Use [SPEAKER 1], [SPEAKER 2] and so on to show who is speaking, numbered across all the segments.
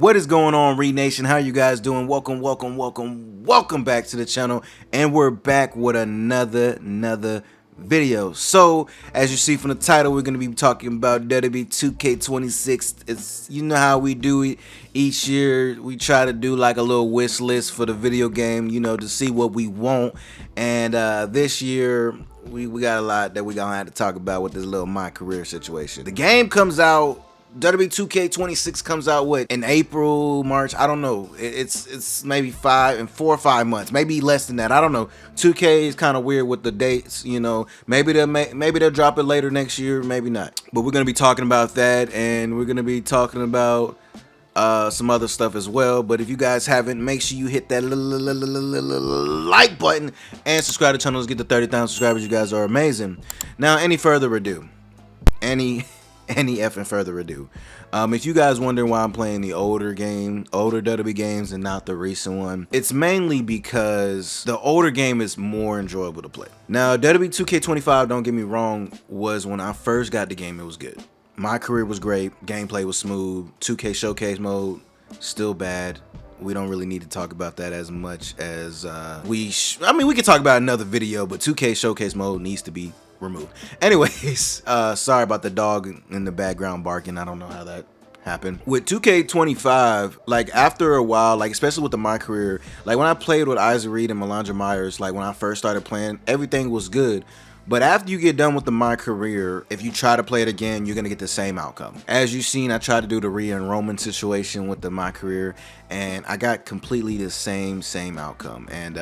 [SPEAKER 1] What is going on, Reed Nation? How you guys doing? Welcome back to the channel, and we're back with another video. So, as you see from the title, we're gonna be talking about WWE 2K26. It's, you know how we do it each year. We try to do like a little wish list for the video game, you know, to see what we want. And this year, we got a lot that we gonna have to talk about with this little MyCareer situation. The game comes out. WWE 2K26 comes out in April, March. I don't know. It's maybe 4 or 5 months, maybe less than that. I don't know. 2K is kind of weird with the dates, you know. Maybe they'll drop it later next year, maybe not. But we're gonna be talking about that, and we're gonna be talking about some other stuff as well. But if you guys haven't, make sure you hit that like button and subscribe to the channel. Let's get to 30,000 subscribers. You guys are amazing. Now, any further ado, if you guys wondering why I'm playing the older WWE games and not the recent one, it's mainly because the older game is more enjoyable to play. Now, WWE 2K25, don't get me wrong, was when I first got the game, it was good. MyCareer was great, gameplay was smooth. 2K Showcase mode, still bad. We don't really need to talk about that as much as we could talk about another video, but 2K Showcase mode needs to be removed. Anyways, sorry about the dog in the background barking. I don't know how that happened. With 2K25, like after a while, like especially with the MyCareer, like when I played with Isaac Reed and Melandra Myers, like when I first started playing, everything was good. But after you get done with the MyCareer, if you try to play it again, you're gonna get the same outcome. As you've seen, I tried to do the re-enrollment situation with the MyCareer, and I got completely the same outcome. And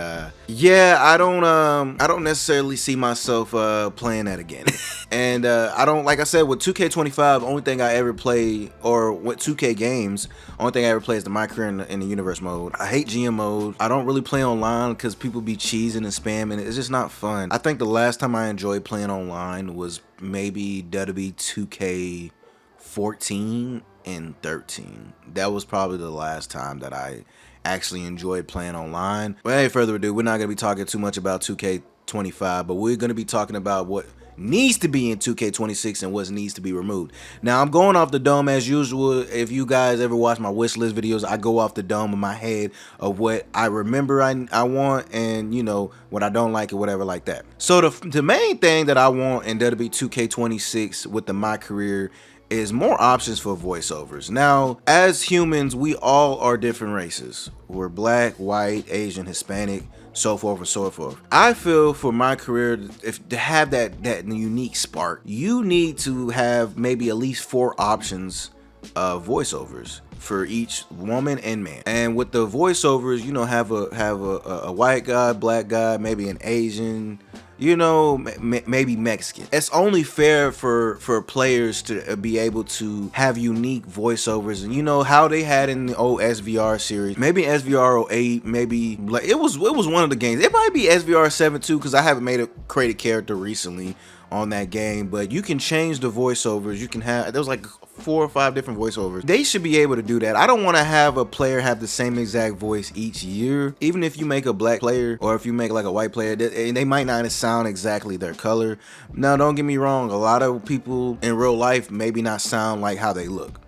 [SPEAKER 1] yeah, I don't necessarily see myself playing that again. And I don't, like I said, with 2K25, only thing I ever play, or with 2K games, only thing I ever play is the MyCareer in the universe mode. I hate GM mode. I don't really play online because people be cheesing and spamming. It's just not fun. I think the last time I enjoyed playing online was maybe WWE 2K14 and 13. That was probably the last time that I actually enjoyed playing online. But any further ado, we're not going to be talking too much about 2K25, but we're going to be talking about what needs to be in 2K26 and what needs to be removed. Now, I'm going off the dome as usual. If you guys ever watch my wish list videos, I go off the dome in my head of what I remember I want, and you know what I don't like or whatever like that. So the main thing that I want in WWE 2K26 with the MyCareer is more options for voiceovers. Now, as humans, we all are different races. We're black, white, Asian, Hispanic, so forth and so forth. I feel for MyCareer, if to have that unique spark, you need to have maybe at least 4 options of voiceovers for each woman and man. And with the voiceovers, you know, have a white guy, black guy, maybe an Asian, you know, maybe Mexican. It's only fair for players to be able to have unique voiceovers, and you know how they had in the old SVR series, maybe SVR 08, maybe like it was one of the games. It might be SVR 7 too, because I haven't made a created character recently on that game. But you can change the voiceovers. You can have, there was like 4 or 5 different voiceovers. They should be able to do that. I don't want to have a player have the same exact voice each year. Even if you make a black player, or if you make like a white player, they might not sound exactly their color. Now, don't get me wrong, a lot of people in real life maybe not sound like how they look,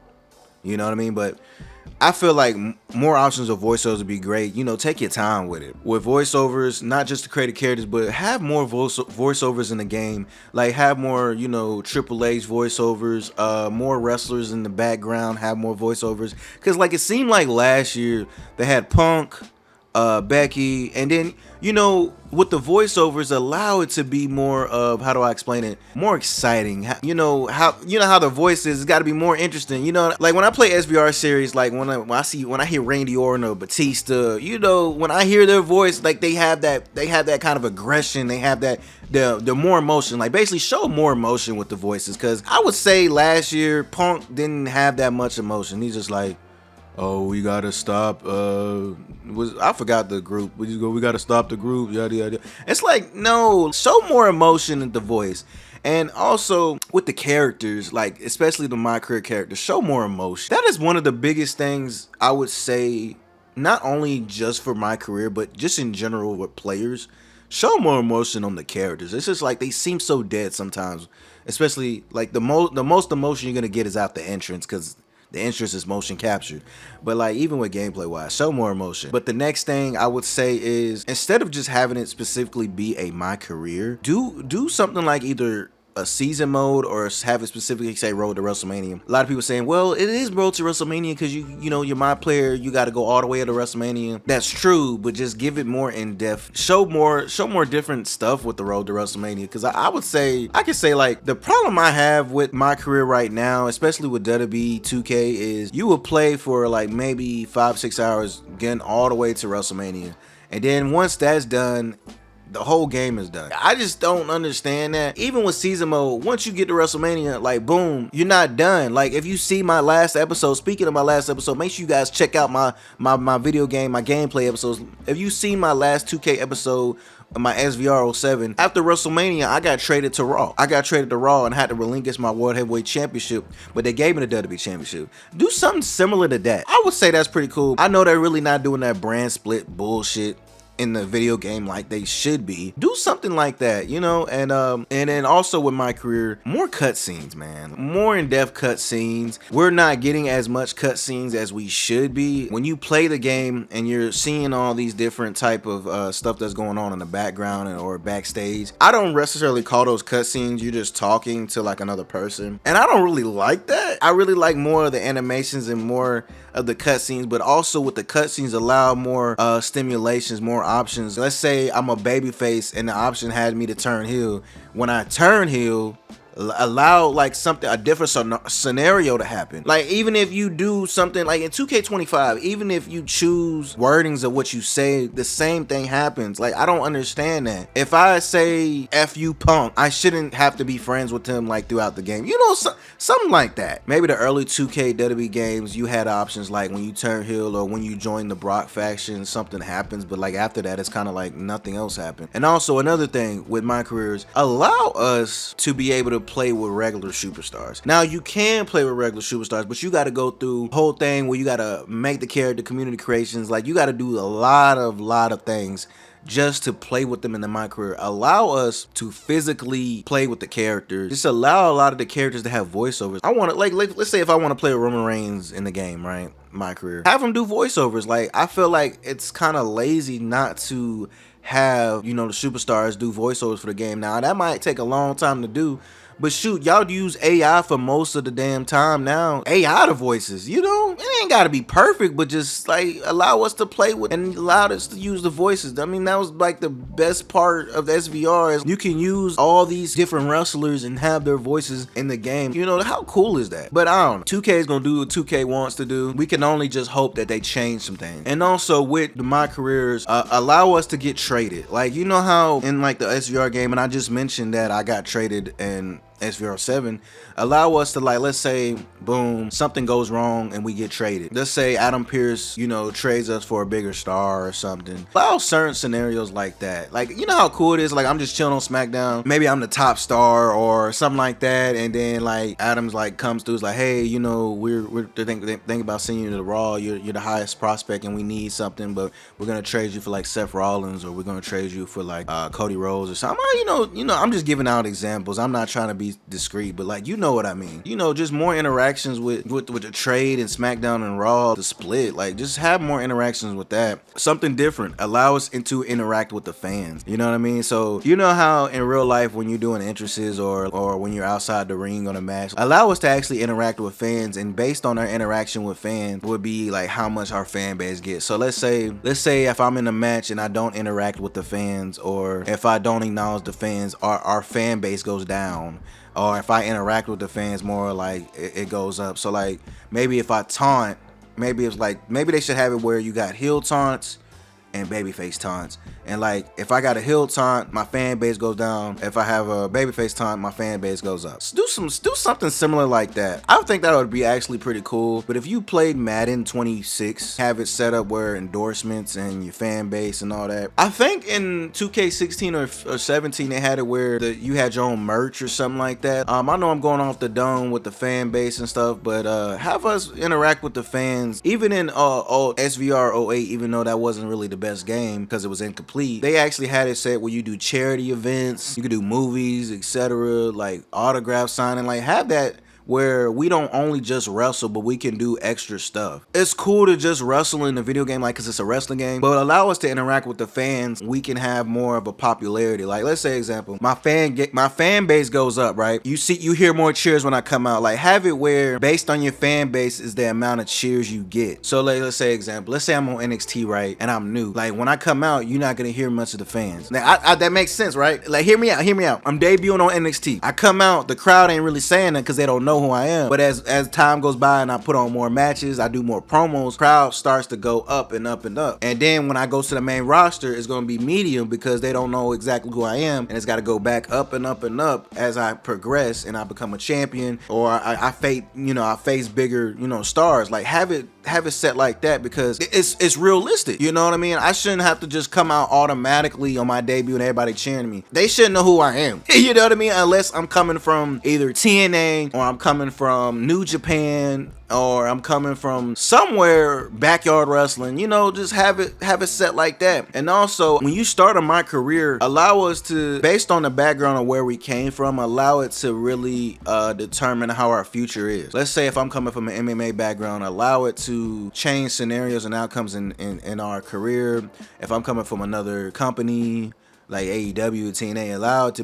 [SPEAKER 1] you know what I mean? But I feel like more options of voiceovers would be great. You know, take your time with it. With voiceovers, not just to create characters, but have more voiceovers in the game. Like have more, you know, Triple H voiceovers, more wrestlers in the background have more voiceovers. Cause like it seemed like last year they had Punk, Becky, and then, you know, with the voiceovers, allow it to be more of, how do I explain it, more exciting. You know how the voice is, it's got to be more interesting. You know, like when I play SVR series, like when I hear Randy Orton or Batista, you know, when I hear their voice, like they have that kind of aggression, they have that the more emotion. Like basically show more emotion with the voices, because I would say last year Punk didn't have that much emotion. He's just like, oh, we gotta stop. I forgot the group. We gotta stop the group. Yada yada. It's like, no, show more emotion in the voice, and also with the characters, like especially the MyCareer characters, show more emotion. That is one of the biggest things I would say. Not only just for MyCareer, but just in general with players. Show more emotion on the characters. It's just like they seem so dead sometimes. Especially like the most emotion you're gonna get is out the entrance, because the interest is motion captured. But like even with gameplay wise, show more emotion. But the next thing I would say is, instead of just having it specifically be a my career, do something like either a season mode or have it specifically say Road to WrestleMania. A lot of people saying, well, it is Road to WrestleMania because you know you're my player, you got to go all the way to WrestleMania. That's true, but just give it more in depth. Show more different stuff with the Road to WrestleMania. Because I could say like the problem I have with my career right now, especially with WWE 2K, is you will play for like maybe 5-6 hours getting all the way to WrestleMania, and then once that's done, the whole game is done. I just don't understand that. Even with season mode, once you get to WrestleMania, like boom, you're not done. Like if you see my last episode, speaking of my last episode, make sure you guys check out my video game, my gameplay episodes. If you see my last 2K episode, my SVR 07, after WrestleMania, I got traded to Raw. I got traded to Raw and had to relinquish my World Heavyweight Championship, but they gave me the WWE Championship. Do something similar to that. I would say that's pretty cool. I know they're really not doing that brand split bullshit in the video game like they should be. Do something like that, you know. And then also with my career, more cutscenes, man, more in-depth cutscenes. We're not getting as much cutscenes as we should be. When you play the game and you're seeing all these different type of stuff that's going on in the background or backstage, I don't necessarily call those cutscenes. You're just talking to like another person, and I don't really like that. I really like more of the animations and more of the cutscenes, but also with the cutscenes allow more stimulations, more options. Let's say I'm a babyface and the option had me to turn heel. When I turn heel, allow like a different scenario to happen. Like even if you do something like in 2K25, even if you choose wordings of what you say, the same thing happens. Like I don't understand that. If I say F you punk, I shouldn't have to be friends with him like throughout the game, you know, something like that. Maybe the early 2K WWE games, you had options like when you turn heel or when you join the Brock faction, something happens, but like after that it's kind of like nothing else happened. And also another thing with my careers, allow us to be able to play with regular superstars. Now you can play with regular superstars, but you got to go through the whole thing where you got to make the character, community creations, like you got to do a lot of things just to play with them in the my career. Allow us to physically play with the characters. Just allow a lot of the characters to have voiceovers. I want to like let's say if I want to play with Roman Reigns in the game, right? My career, have them do voiceovers. Like I feel like it's kind of lazy not to have, you know, the superstars do voiceovers for the game. Now that might take a long time to do, but shoot, y'all use AI for most of the damn time now. AI the voices, you know? It ain't gotta be perfect, but just like allow us to play with and allow us to use the voices. I mean, that was like the best part of the SVR is you can use all these different wrestlers and have their voices in the game. You know, how cool is that? But I don't know. 2K is gonna do what 2K wants to do. We can only just hope that they change some things. And also with my careers, allow us to get traded. Like, you know how in like the SVR game, and I just mentioned that I got traded and SVR 7, allow us to, like, let's say boom, something goes wrong and we get traded. Let's say Adam Pearce, you know, trades us for a bigger star or something. Allow certain scenarios like that. Like, you know how cool it is, like I'm just chilling on SmackDown, maybe I'm the top star or something like that, and then like Adam's like comes through, is like, hey, you know, we're thinking about sending you to the Raw, you're the highest prospect and we need something, but we're gonna trade you for like Seth Rollins, or we're gonna trade you for like Cody Rhodes or something. You know, I'm just giving out examples. I'm not trying to be discreet, but like, you know what I mean. You know, just more interactions with the trade and SmackDown and Raw, the split. Like, just have more interactions with that. Something different. Allow us to interact with the fans. You know what I mean? So, you know how in real life when you're doing entrances or when you're outside the ring on a match, allow us to actually interact with fans, and based on our interaction with fans would be like how much our fan base gets. So let's say if I'm in a match and I don't interact with the fans, or if I don't acknowledge the fans, our fan base goes down. Or if I interact with the fans more, like it goes up. So like maybe if I taunt, maybe it's like, maybe they should have it where you got heel taunts and babyface taunts. And like if I got a heel taunt, my fan base goes down. If I have a babyface taunt, my fan base goes up. So do something similar like that. I think that would be actually pretty cool. But if you played Madden 26, have it set up where endorsements and your fan base and all that. I think in 2K16 or 17 they had it where you had your own merch or something like that. I know I'm going off the dome with the fan base and stuff, but have us interact with the fans. Even in SVR 08, even though that wasn't really the best game because it was incomplete, they actually had it set where you do charity events, you could do movies, etc., like autograph signing. Like, have that where we don't only just wrestle, but we can do extra stuff. It's cool to just wrestle in the video game, like, cause it's a wrestling game, but allow us to interact with the fans. We can have more of a popularity. Like, let's say example, my fan base goes up, right? You hear more cheers when I come out. Like, have it where based on your fan base is the amount of cheers you get. So like, let's say example, let's say I'm on NXT, right? And I'm new. Like, when I come out, you're not gonna hear much of the fans. Now, that makes sense, right? Like, hear me out. I'm debuting on NXT. I come out, the crowd ain't really saying that because they don't know who I am. But as time goes by and I put on more matches, I do more promos, crowd starts to go up and up and up. And then when I go to the main roster, it's gonna be medium because they don't know exactly who I am, and it's got to go back up and up and up as I progress and I become a champion, or I face bigger, stars. Like, have it set like that because it's realistic. You know what I mean? I shouldn't have to just come out automatically on my debut and everybody cheering me. They shouldn't know who I am. You know what I mean? Unless I'm coming from either TNA or I'm coming from New Japan or I'm coming from somewhere backyard wrestling. Just have it set like that. And also, when you start on MyCareer, allow us to, based on the background of where we came from, allow it to really determine how our future is. Let's say if I'm coming from an MMA background, allow it to change scenarios and outcomes in our career. If I'm coming from another company like AEW, TNA, allowed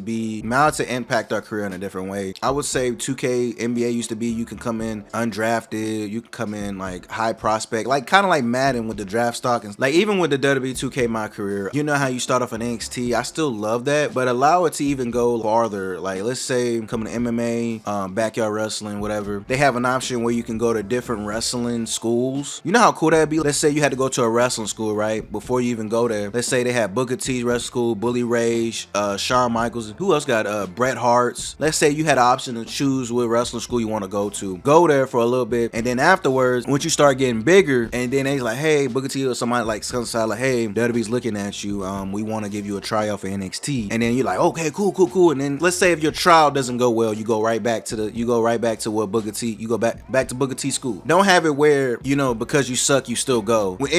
[SPEAKER 1] to impact our career in a different way. I would say 2K, NBA used to be, you can come in undrafted, you can come in like high prospect, like kind of like Madden with the draft stock. And like even with the WWE 2K MyCareer, you know how you start off in NXT, I still love that, but allow it to even go farther. Like let's say coming to MMA, backyard wrestling, whatever. They have an option where you can go to different wrestling schools. You know how cool that'd be? Let's say you had to go to a wrestling school, right? Before you even go there. Let's say they had Booker T's wrestling school, Bully Ray, Shawn Michaels, who else got Bret Hart's. Let's say you had an option to choose what wrestling school you want to go to. Go there for a little bit, and then afterwards, once you start getting bigger, and then they's like, hey, Booker T or somebody like Sunshine, like, hey, WWE's looking at you. We want to give you a tryout for NXT. And then you're like, okay, cool. And then let's say if your trial doesn't go well, you go right back to what Booker T. You go back to Booker T school. Don't have it where because you suck, you still go. With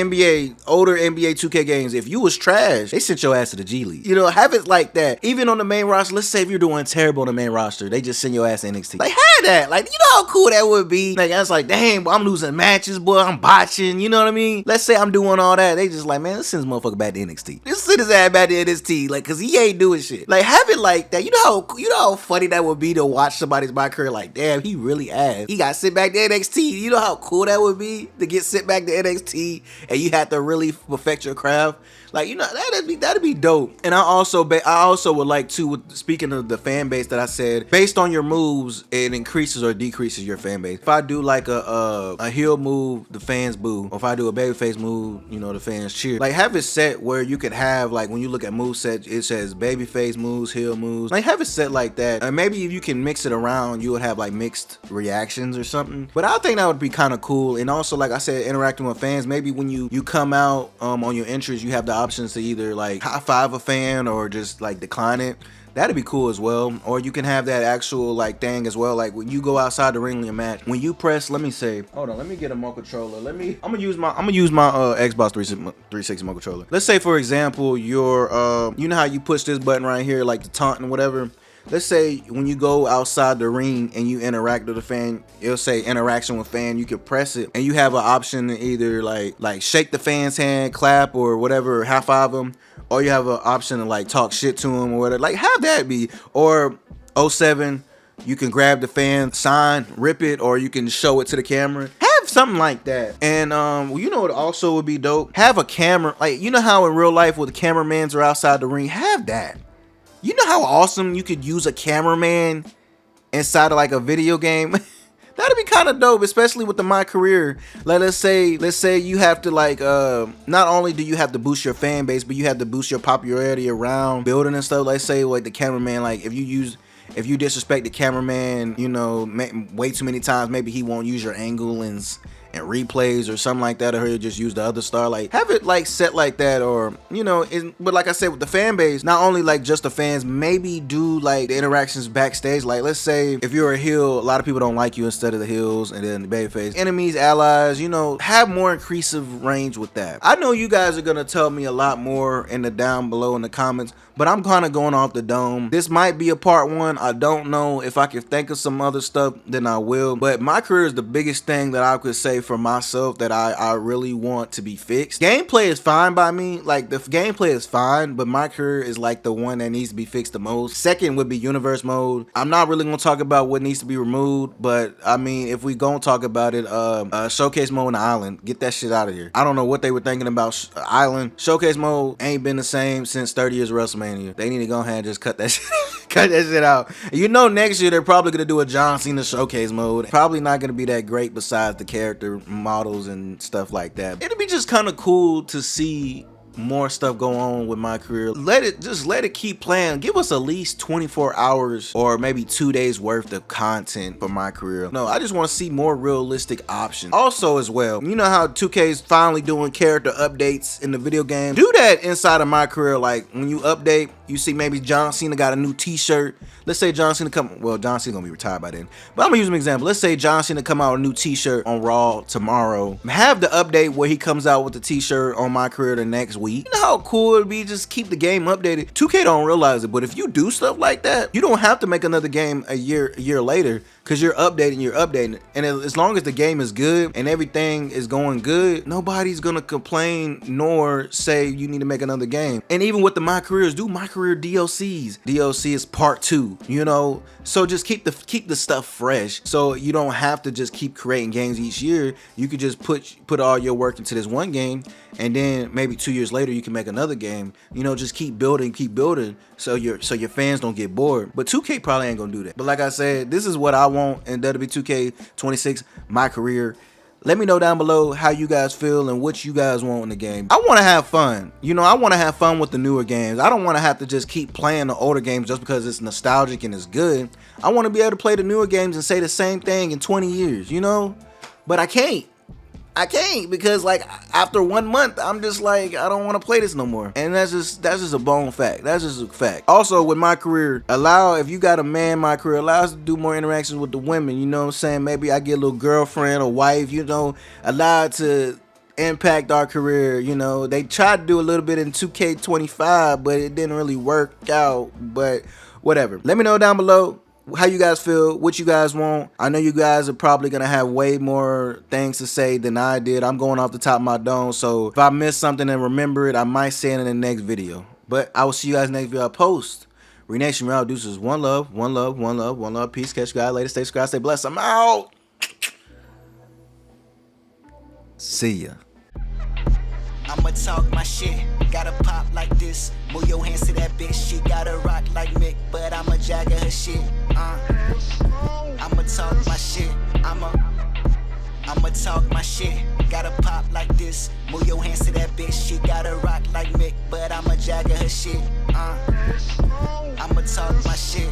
[SPEAKER 1] older NBA 2K games, if you was trash, they sent your ass to the G League. Have it like that. Even on the main roster, let's say if you're doing terrible on the main roster, they just send your ass to NXT. Like, have that. Like, how cool that would be? Like, I was like, dang, boy, I'm losing matches, boy, I'm botching, you know what I mean? Let's say I'm doing all that. They just like, man, let's send this motherfucker back to NXT. Let's send his ass back to NXT, like, cause he ain't doing shit. Like, have it like that. You know how funny that would be to watch somebody's MyCareer, like, damn, he really ass. He got sent back to NXT. You know how cool that would be to get sent back to NXT and you have to really perfect your craft. Like, that'd be dope. And I also would like to, speaking of the fan base that I said, based on your moves, it increases or decreases your fan base. If I do like a heel move, the fans boo. Or if I do a babyface move, the fans cheer. Like, have it set where you could have, like, when you look at moveset, it says babyface moves, heel moves. Like, have it set like that. And maybe if you can mix it around, you would have like mixed reactions or something. But I think that would be kind of cool. And also, like I said, interacting with fans. Maybe when you come out on your entrance, you have the options to either like high five a fan or just like decline it. That'd be cool as well. Or you can have that actual like thing as well. Like when you go outside the ring in your match, when you press, let me say, hold on, let me get a remote controller. I'm gonna use my Xbox 360 remote controller. Let's say for example, your you know how you push this button right here, like the taunt and whatever. Let's say when you go outside the ring and you interact with a fan, it'll say interaction with fan. You can press it and you have an option to either like shake the fan's hand, clap or whatever, high five them, or you have an option to like talk shit to them or whatever. Like have that be. Or 07, you can grab the fan, sign, rip it, or you can show it to the camera. Have something like that. And what also would be dope? Have a camera. Like, you know how in real life with the cameramans are outside the ring? Have that. You know how awesome you could use a cameraman inside of like a video game? That'd be kind of dope, especially with the MyCareer. Like let's say you have to like not only do you have to boost your fan base, but you have to boost your popularity around building and stuff. Let's say like the cameraman, like if you disrespect the cameraman, way too many times, maybe he won't use your angle and replays or something like that, or he'll just use the other star. Like have it like set like that, or but like I said with the fan base, not only like just the fans, maybe do like the interactions backstage. Like let's say if you're a heel, a lot of people don't like you instead of the heels, and then the babyface, enemies, allies, have more increasive range with that. I know you guys are gonna tell me a lot more in the down below in the comments, but I'm kind of going off the dome. This might be a part 1. I don't know. If I can think of some other stuff, then I will. But my career is the biggest thing that I could say for myself that I really want to be fixed. Gameplay is fine by me. Like, the gameplay is fine, but my career is like the one that needs to be fixed the most. Second would be universe mode. I'm not really gonna talk about what needs to be removed, but I mean, if we gonna talk about it, showcase mode and island, get that shit out of here. I don't know what they were thinking about island. Showcase mode ain't been the same since 30 years of WrestleMania. They need to go ahead and just cut that shit cut that shit out. You know, next year they're probably gonna do a John Cena showcase mode. Probably not gonna be that great besides the character models and stuff like that. It'll be just kind of cool to see more stuff go on with my career. Let it keep playing. Give us at least 24 hours or maybe 2 days worth of content for my career. No, I just want to see more realistic options. Also as well, you know how 2K is finally doing character updates in the video game? Do that inside of my career. Like when you update, you see maybe John Cena got a new t-shirt. Let's say John Cena John Cena gonna be retired by then, but I'm gonna use an example. Let's say John Cena come out with a new t-shirt on Raw tomorrow. Have the update where he comes out with the t-shirt on my career the next week. You know how cool it'd be? Just keep the game updated. 2K don't realize it, but if you do stuff like that, you don't have to make another game a year later, because you're updating. And as long as the game is good and everything is going good, nobody's gonna complain nor say you need to make another game. And even with the My Careers, do My Career DLCs. DLC is part 2, you know? So just keep the stuff fresh. So you don't have to just keep creating games each year. You could just put all your work into this one game, and then maybe 2 years later you can make another game. You know, just keep building so your fans don't get bored. But 2K probably ain't gonna do that. But like I said, this is what I want in WWE 2K26, My Career. Let me know down below how you guys feel and what you guys want in the game. I want to have fun. You know, I want to have fun with the newer games. I don't want to have to just keep playing the older games just because it's nostalgic and it's good. I want to be able to play the newer games and say the same thing in 20 years, you know? But I can't because like after 1 month, I'm just like, I don't want to play this no more. And that's just a bone fact. That's just a fact. Also with My Career, if you got a man, My Career, allow us to do more interactions with the women. You know what I'm saying? Maybe I get a little girlfriend or wife, you know, allow it to impact our career. You know, they tried to do a little bit in 2K25, but it didn't really work out. But whatever. Let me know down below how you guys feel, what you guys want. I know you guys are probably gonna have way more things to say than I did. I'm going off the top of my dome, so if I miss something and remember it, I might say it in the next video. But I will see you guys next video I post. Renation Real Deuces. One love, one love, one love, one love. Peace. Catch you guys later. Stay subscribed, stay blessed. I'm out. See ya.
[SPEAKER 2] I'ma talk my shit, gotta pop like this. Move your hands to that bitch, she gotta rock like Mick, but I'ma jagger her shit. I'ma talk my shit, I'ma talk my shit, gotta pop like this. Move your hands to that bitch, she gotta rock like Mick, but I'ma jagger her shit. I'ma talk my shit.